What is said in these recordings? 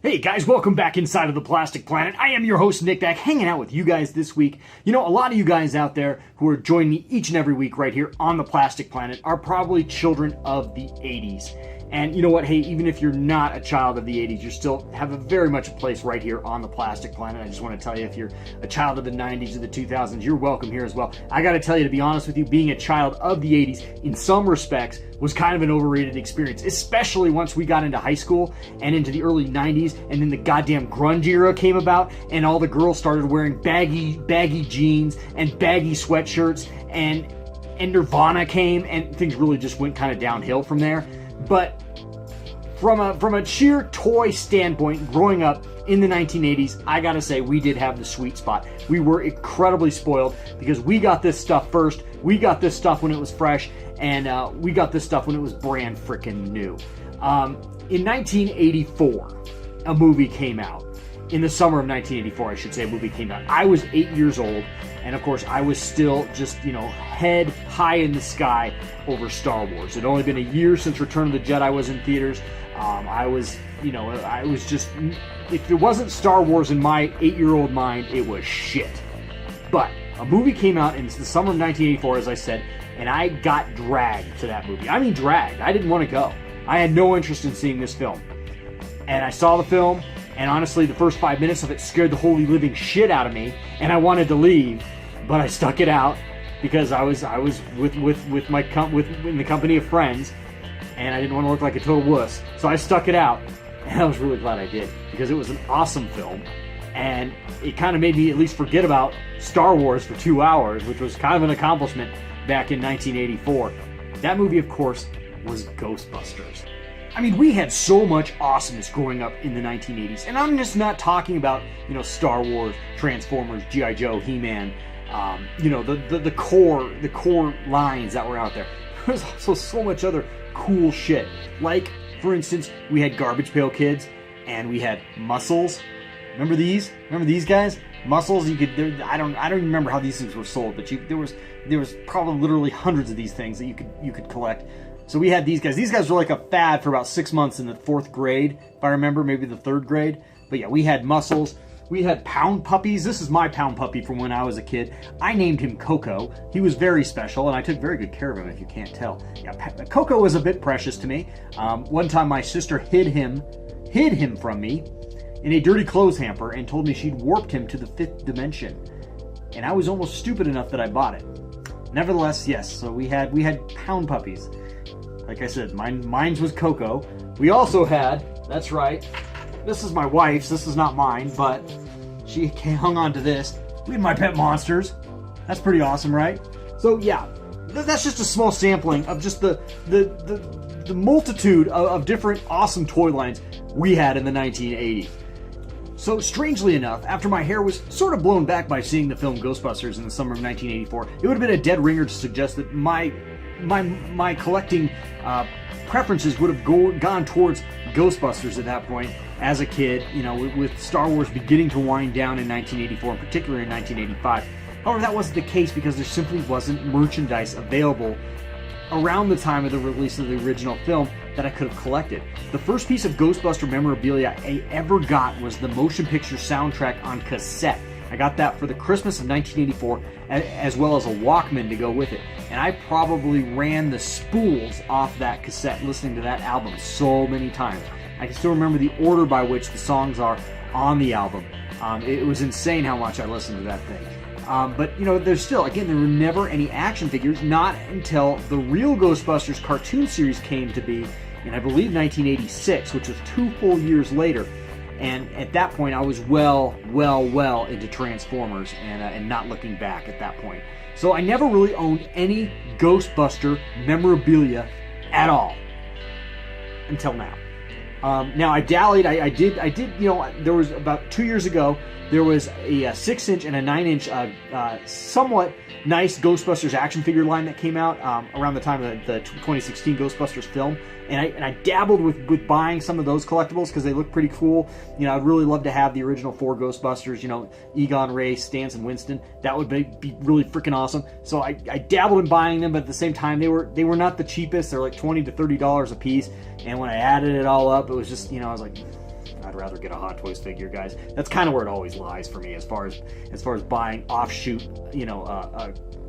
Hey guys, welcome back inside of the Plastic Planet. I am your host, Nick, back hanging out with you guys this week. You know, a lot of you guys out there who are joining me each and every week right here on the Plastic Planet are probably children of the 80s. And you know what? Hey, even if you're not a child of the 80s, you still have a very much a place right here on the Plastic Planet. I just want to tell you, if you're a child of the 90s or the 2000s, you're welcome here as well. I got to tell you, to be honest with you, being a child of the 80s, in some respects, was kind of an overrated experience, especially once we got into high school and into the early 90s, and then the goddamn grunge era came about, and all the girls started wearing baggy jeans and baggy sweatshirts, and Nirvana came, and things really just went kind of downhill from there. But from a sheer toy standpoint, growing up in the 1980s, I gotta say, we did have the sweet spot. We were incredibly spoiled because we got this stuff first. We got this stuff when it was fresh, and we got this stuff when it was brand freaking new. In 1984, a movie came out. In the summer of 1984, I should say, a movie came out. I was 8 years old, and of course, I was still just, head high in the sky over Star Wars. It had only been a year since Return of the Jedi was in theaters. I was just, if it wasn't Star Wars in my 8-year-old mind, it was shit. But a movie came out in the summer of 1984, as I said, and I got dragged to that movie. I mean, dragged. I didn't want to go. I had no interest in seeing this film. And I saw the film, and honestly, the first 5 minutes of it scared the holy living shit out of me, and I wanted to leave, but I stuck it out because I was in the company of friends, and I didn't want to look like a total wuss. So I stuck it out, and I was really glad I did, because it was an awesome film, and it kind of made me at least forget about Star Wars for 2 hours, which was kind of an accomplishment back in 1984. That movie, of course, was Ghostbusters. I mean, we had so much awesomeness growing up in the 1980s, and I'm just not talking about, Star Wars, Transformers, G.I. Joe, He-Man, the core lines that were out there. There was also so much other cool shit. Like, for instance, we had Garbage Pail Kids, and we had Muscles. Remember these? Remember these guys? Muscles. I don't even remember how these things were sold, but there was probably literally hundreds of these things that you could collect. So we had these guys. These guys were like a fad for about 6 months in the 4th grade, if I remember, maybe the 3rd grade. But yeah, we had Muscles. We had Pound Puppies. This is my Pound Puppy from when I was a kid. I named him Coco. He was very special, and I took very good care of him, if you can't tell. Yeah, Coco was a bit precious to me. One time my sister hid him from me in a dirty clothes hamper and told me she'd warped him to the 5th dimension. And I was almost stupid enough that I bought it. Nevertheless, yes, so we had Pound Puppies. Like I said, mine's was Coco. We also had, that's right, this is my wife's, this is not mine, but she hung on to this. We had My Pet Monsters. That's pretty awesome, right? So yeah, that's just a small sampling of just the multitude of different awesome toy lines we had in the 1980s. So strangely enough, after my hair was sort of blown back by seeing the film Ghostbusters in the summer of 1984, it would have been a dead ringer to suggest that my collecting preferences would have gone towards Ghostbusters at that point as a kid, with Star Wars beginning to wind down in 1984, and particularly in 1985. However, that wasn't the case because there simply wasn't merchandise available around the time of the release of the original film that I could have collected. The first piece of Ghostbuster memorabilia I ever got was the motion picture soundtrack on cassette. I got that for the Christmas of 1984, as well as a Walkman to go with it. And I probably ran the spools off that cassette listening to that album so many times. I can still remember the order by which the songs are on the album. It was insane how much I listened to that thing. But, there's still, again, there were never any action figures, not until the real Ghostbusters cartoon series came to be in, I believe, 1986, which was 2 full years later. And at that point, I was well into Transformers and not looking back at that point. So I never really owned any Ghostbuster memorabilia at all until now. Now I dallied. I did. There was about 2 years ago. There was a 6-inch and a 9-inch, somewhat nice Ghostbusters action figure line that came out around the time of the 2016 Ghostbusters film, and I dabbled with buying some of those collectibles because they look pretty cool. I'd really love to have the original 4 Ghostbusters. Egon, Ray, Stantz, and Winston. That would be really freaking awesome. So I dabbled in buying them, but at the same time they were not the cheapest. They're like $20 to $30 a piece, and when I added it all up, it was just I was like, I'd rather get a Hot Toys figure, guys. That's kind of where it always lies for me as far as buying offshoot,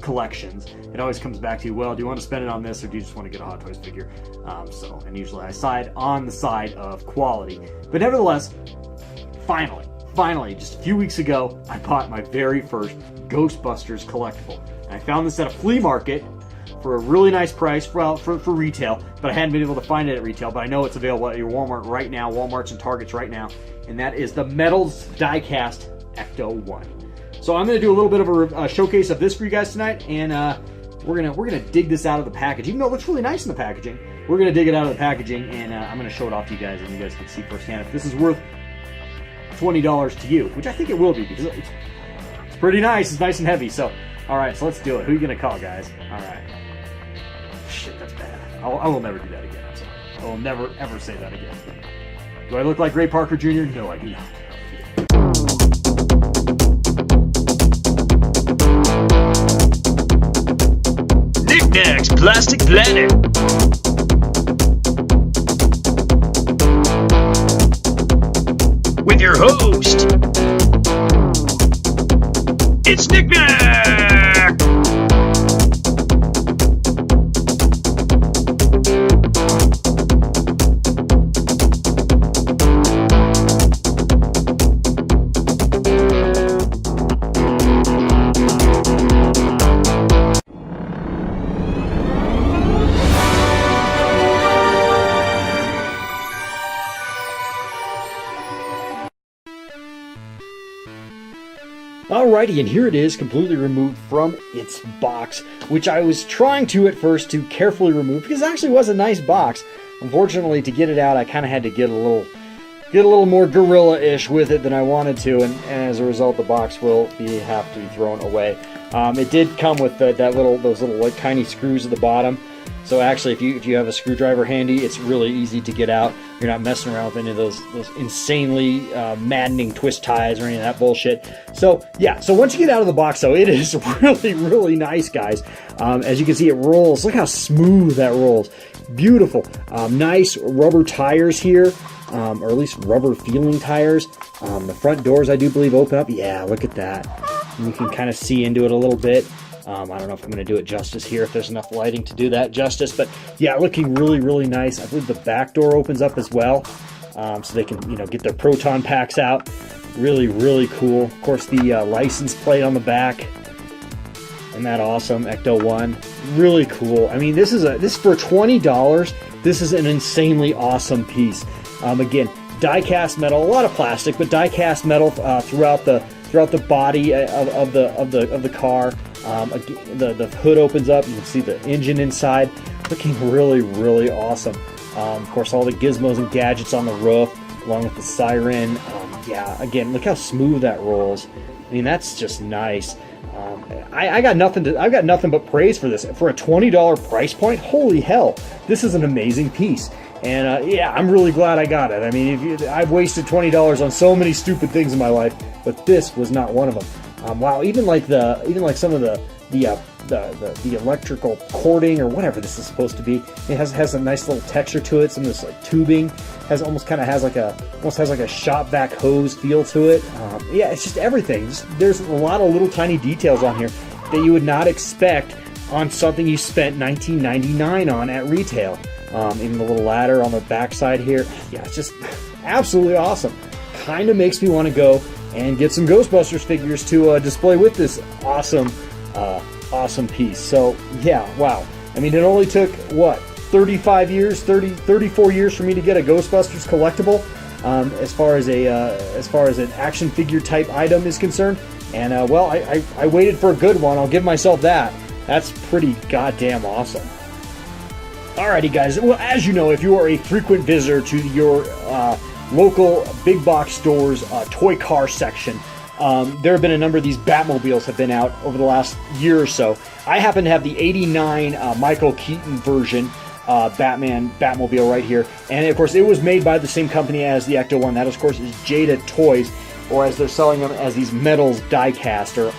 collections. It always comes back to, well, do you want to spend it on this or do you just want to get a Hot Toys figure? And usually I side on the side of quality. But nevertheless, finally, just a few weeks ago, I bought my very first Ghostbusters Collectable. And I found this at a flea market for a really nice price for retail, but I hadn't been able to find it at retail, but I know it's available at your Walmart right now, Walmarts and Targets right now, and that is the Metals Diecast Ecto-1. So I'm going to do a little bit of a showcase of this for you guys tonight, and we're gonna dig this out of the package. Even though it looks really nice in the packaging, we're going to dig it out of the packaging, and I'm going to show it off to you guys, and you guys can see firsthand if this is worth $20 to you, which I think it will be, because it's pretty nice. It's nice and heavy. So, all right, so let's do it. Who are you going to call, guys? All right. Shit, that's bad. I will never do that again. I'm sorry. I will never, ever say that again. Do I look like Ray Parker Jr.? No, I do not. Knickknacks Plastic Planet. With your host, it's Knickknack! Alrighty, and here it is, completely removed from its box, which I was trying to at first to carefully remove, because it actually was a nice box. Unfortunately, to get it out, I kind of had to get a little more gorilla-ish with it than I wanted to, and as a result, the box will have to be thrown away. It did come with those little like tiny screws at the bottom. So actually, if you have a screwdriver handy, it's really easy to get out. You're not messing around with any of those insanely maddening twist ties or any of that bullshit. So yeah, so once you get out of the box, though, it is really, really nice, guys. As you can see, it rolls. Look how smooth that rolls. Beautiful. Nice rubber tires here, or at least rubber feeling tires. The front doors, I do believe, open up. Yeah, look at that. And you can kind of see into it a little bit. I don't know if I'm going to do it justice here, if there's enough lighting to do that justice, but yeah, looking really, really nice. I believe the back door opens up as well, so they can, get their proton packs out. Really, really cool. Of course, the license plate on the back. Isn't that awesome? Ecto-1. Really cool. I mean, this is for $20. This is an insanely awesome piece. Again, die-cast metal, a lot of plastic, but die-cast metal throughout the body of the car. The hood opens up. You can see the engine inside. Looking really, really awesome. Of course, all the gizmos and gadgets on the roof, along with the siren. Yeah, again, look how smooth that rolls. I mean, that's just nice. I've got nothing but praise for this. For a $20 price point, holy hell, this is an amazing piece. And yeah, I'm really glad I got it. I mean, I've wasted $20 on so many stupid things in my life, but this was not one of them. Wow, even like some of the electrical cording or whatever this is supposed to be, it has a nice little texture to it. Some of this like tubing almost has like a shop vac hose feel to it. Yeah, it's just everything. There's a lot of little tiny details on here that you would not expect on something you spent $19.99 on at retail. Even the little ladder on the back side here. Yeah, it's just absolutely awesome. Kind of makes me want to go and get some Ghostbusters figures to display with this awesome piece. So yeah, wow. I mean, it only took, what, 34 years for me to get a Ghostbusters collectible, as far as an action figure type item is concerned. And well, I waited for a good one. I'll give myself that. That's pretty goddamn awesome. Alrighty, guys. Well, as you know, if you are a frequent visitor to your local big box stores toy car section, there have been a number of these Batmobiles have been out over the last year or so. I happen to have the '89 Michael Keaton version Batmobile right here, and of course it was made by the same company as the Ecto-1. That, of course, is Jada Toys, or as they're selling them as these Metals Diecast, or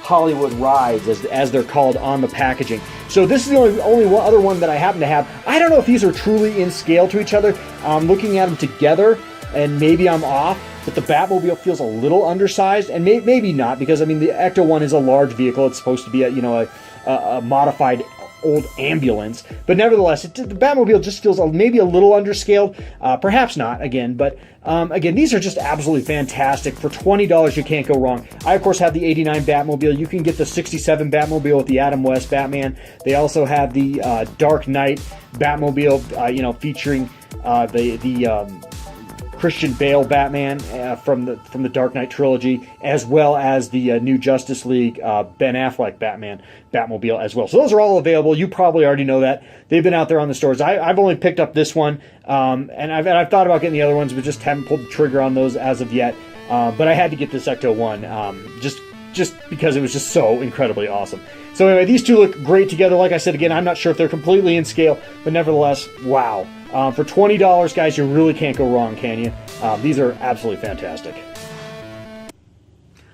Holleywood rides, as they're called on the packaging. So this is the only other one that I happen to have. I don't know if these are truly in scale to each other. Looking at them together, and maybe I'm off, but the Batmobile feels a little undersized, and maybe not, because I mean the Ecto-1 is a large vehicle. It's supposed to be a modified old ambulance, but nevertheless, the Batmobile just feels maybe a little underscaled. Perhaps not, again, but again, these are just absolutely fantastic. For $20, you can't go wrong. I, of course, have the 89 Batmobile. You can get the 67 Batmobile with the Adam West Batman. They also have the Dark Knight Batmobile, featuring the Christian Bale Batman from the Dark Knight trilogy, as well as the new Justice League Ben Affleck Batmobile as well. So those are all available. You probably already know that. They've been out there on the stores. I've only picked up this one, and I've thought about getting the other ones, but just haven't pulled the trigger on those as of yet. But I had to get this Ecto-1 just because it was just so incredibly awesome. So anyway, these two look great together. Like I said, again, I'm not sure if they're completely in scale, but nevertheless, wow. For $20, guys, you really can't go wrong, can you? These are absolutely fantastic.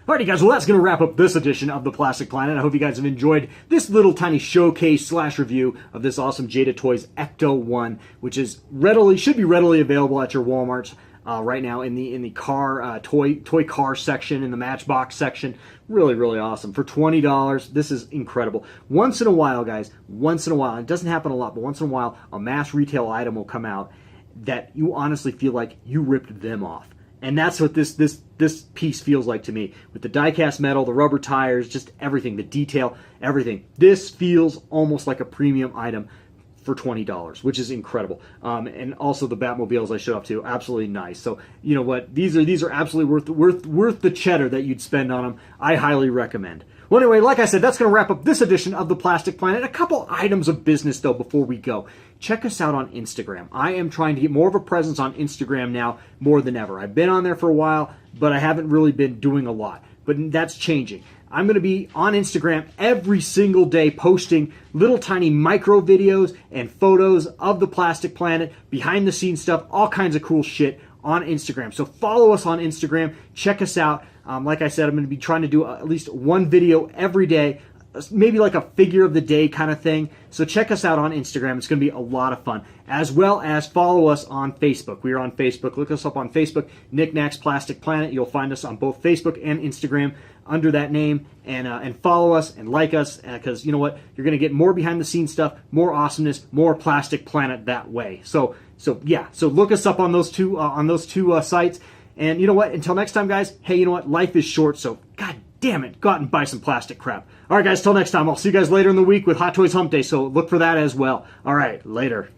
Alrighty, guys, well, that's going to wrap up this edition of the Plastic Planet. I hope you guys have enjoyed this little tiny showcase / review of this awesome Jada Toys Ecto-1, which is should be readily available at your Walmarts right now in the car toy car section, in the Matchbox section. Really, really awesome. For $20, this is incredible. Once in a while, guys, it doesn't happen a lot, but once in a while, a mass retail item will come out that you honestly feel like you ripped them off. And that's what this piece feels like to me. With the die-cast metal, the rubber tires, just everything, the detail, everything. This feels almost like a premium item for $20, which is incredible. And also the Batmobiles I showed up to, absolutely nice. So you know what? These are absolutely worth the cheddar that you'd spend on them. I highly recommend. Well, anyway, like I said, that's going to wrap up this edition of the Plastic Planet. A couple items of business, though, before we go. Check us out on Instagram. I am trying to get more of a presence on Instagram now, more than ever. I've been on there for a while, but I haven't really been doing a lot. But that's changing. I'm going to be on Instagram every single day posting little tiny micro videos and photos of the Plastic Planet, behind the scenes stuff, all kinds of cool shit on Instagram. So follow us on Instagram. Check us out. Like I said, I'm going to be trying to do at least one video every day, maybe like a figure of the day kind of thing. So check us out on Instagram. It's going to be a lot of fun, as well as follow us on Facebook. We are on Facebook. Look us up on Facebook, Knickknacks Plastic Planet. You'll find us on both Facebook and Instagram under that name, and follow us and like us, because you know what, you're going to get more behind the scenes stuff, more awesomeness, more Plastic Planet that way. So look us up on those two sites. And you know what? Until next time, guys, hey, you know what? Life is short, so god damn it, go out and buy some plastic crap. All right, guys, till next time. I'll see you guys later in the week with Hot Toys Hump Day, so look for that as well. All right, later.